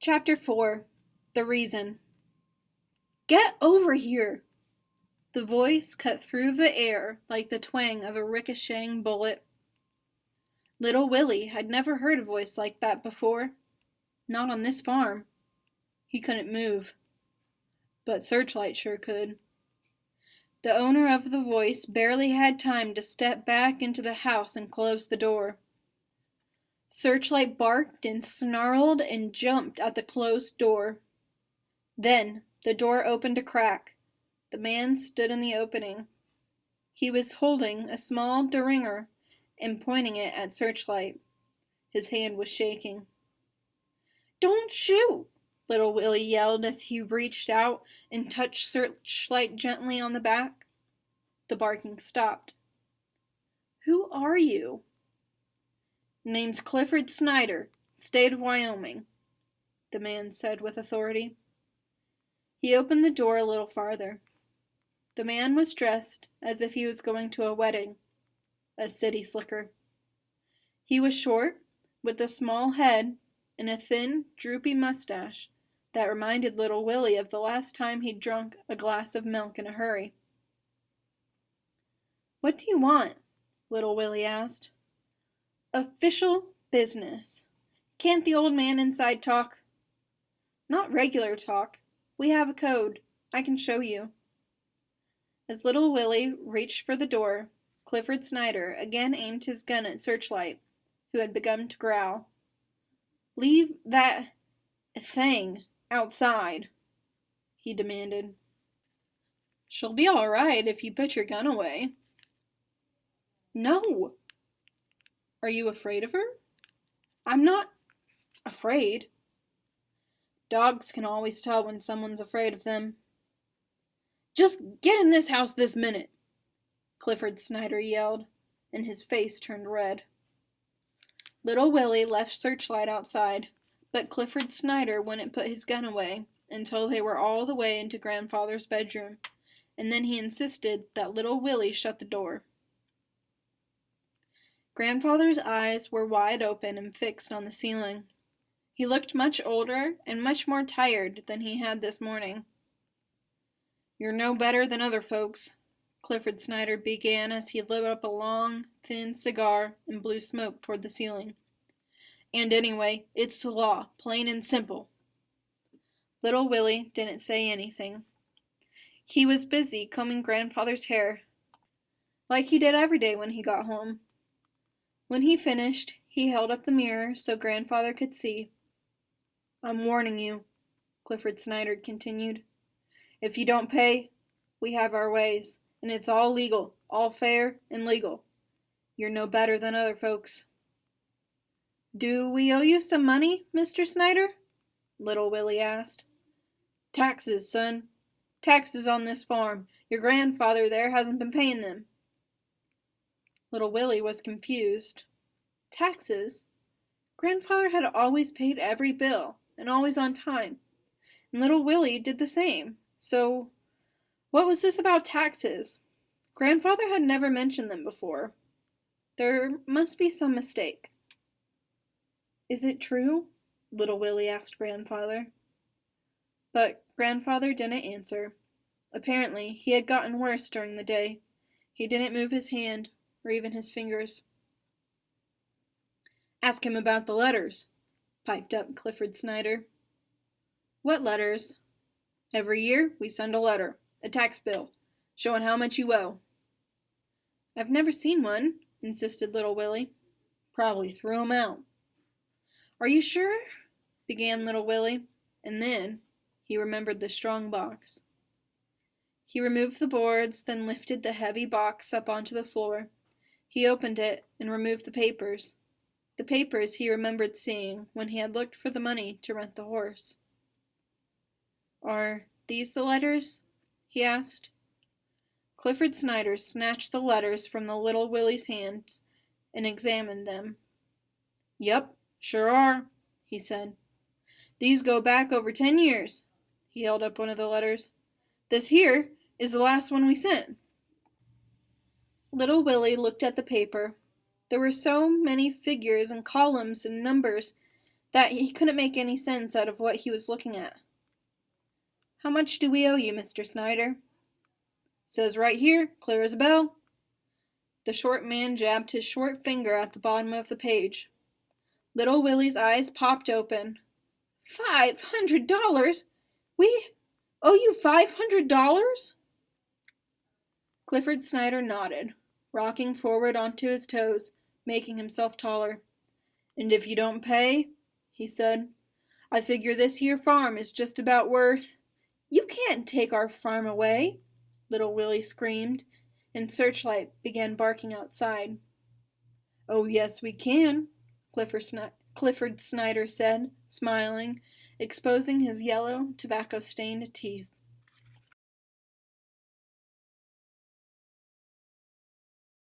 Chapter 4 The Reason. Get over here! The voice cut through the air like the twang of a ricocheting bullet. Little Willie had never heard a voice like that before. Not on this farm. He couldn't move. But Searchlight sure could. The owner of the voice barely had time to step back into the house and close the door. Searchlight barked and snarled and jumped at the closed door. Then the door opened a crack. The man stood in the opening. He was holding a small derringer and pointing it at Searchlight. His hand was shaking. "Don't shoot!" Little Willie yelled as he reached out and touched Searchlight gently on the back. The barking stopped. "Who are you?" "Name's Clifford Snyder, State of Wyoming," the man said with authority. He opened the door a little farther. The man was dressed as if he was going to a wedding, a city slicker. He was short, with a small head and a thin, droopy mustache that reminded Little Willie of the last time he'd drunk a glass of milk in a hurry. "What do you want?" Little Willie asked. "Official business. Can't the old man inside talk?" "Not regular talk. We have a code. I can show you." As Little Willie reached for the door, Clifford Snyder again aimed his gun at Searchlight, who had begun to growl. "Leave that thing outside," he demanded. "She'll be all right if you put your gun away." "No." "Are you afraid of her?" "I'm not afraid." Dogs can always tell when someone's afraid of them. "Just get in this house this minute," Clifford Snyder yelled, and his face turned red. Little Willie left Searchlight outside, but Clifford Snyder wouldn't put his gun away until they were all the way into Grandfather's bedroom, and then he insisted that Little Willie shut the door. Grandfather's eyes were wide open and fixed on the ceiling. He looked much older and much more tired than he had this morning. "You're no better than other folks," Clifford Snyder began as he lit up a long, thin cigar and blew smoke toward the ceiling. "And anyway, it's the law, plain and simple." Little Willie didn't say anything. He was busy combing Grandfather's hair, like he did every day when he got home. When he finished, he held up the mirror so Grandfather could see. "I'm warning you," Clifford Snyder continued. "If you don't pay, we have our ways, and it's all legal, all fair and legal. You're no better than other folks." "Do we owe you some money, Mr. Snyder?" Little Willie asked. "Taxes, son. Taxes on this farm. Your grandfather there hasn't been paying them." Little Willie was confused. Taxes? Grandfather had always paid every bill, and always on time, and Little Willie did the same. So, what was this about taxes? Grandfather had never mentioned them before. There must be some mistake. "Is it true?" Little Willie asked Grandfather. But Grandfather didn't answer. Apparently, he had gotten worse during the day. He didn't move his hand, or even his fingers. "Ask him about the letters," piped up Clifford Snyder. "What letters?" "Every year we send a letter, a tax bill, showing how much you owe." "I've never seen one," insisted Little Willie. "Probably threw 'em out." "Are you sure?" began Little Willie, and then he remembered the strong box. He removed the boards, then lifted the heavy box up onto the floor. He opened it and removed the papers. The papers he remembered seeing when he had looked for the money to rent the horse. "Are these the letters?" he asked. Clifford Snyder snatched the letters from the Little Willie's hands and examined them. "Yep, sure are," he said. "These go back over 10 years. He held up one of the letters. "This here is the last one we sent." Little Willie looked at the paper. There were so many figures and columns and numbers that he couldn't make any sense out of what he was looking at. "How much do we owe you, Mr. Snyder?" "Says right here, clear as a bell." The short man jabbed his short finger at the bottom of the page. Little Willie's eyes popped open. $500? We owe you $500? Clifford Snyder nodded, rocking forward onto his toes, making himself taller. "And if you don't pay," he said, "I figure this here farm is just about worth—" "You can't take our farm away!" Little Willie screamed, and Searchlight began barking outside. "Oh, yes, we can," Clifford Snyder said, smiling, exposing his yellow, tobacco-stained teeth.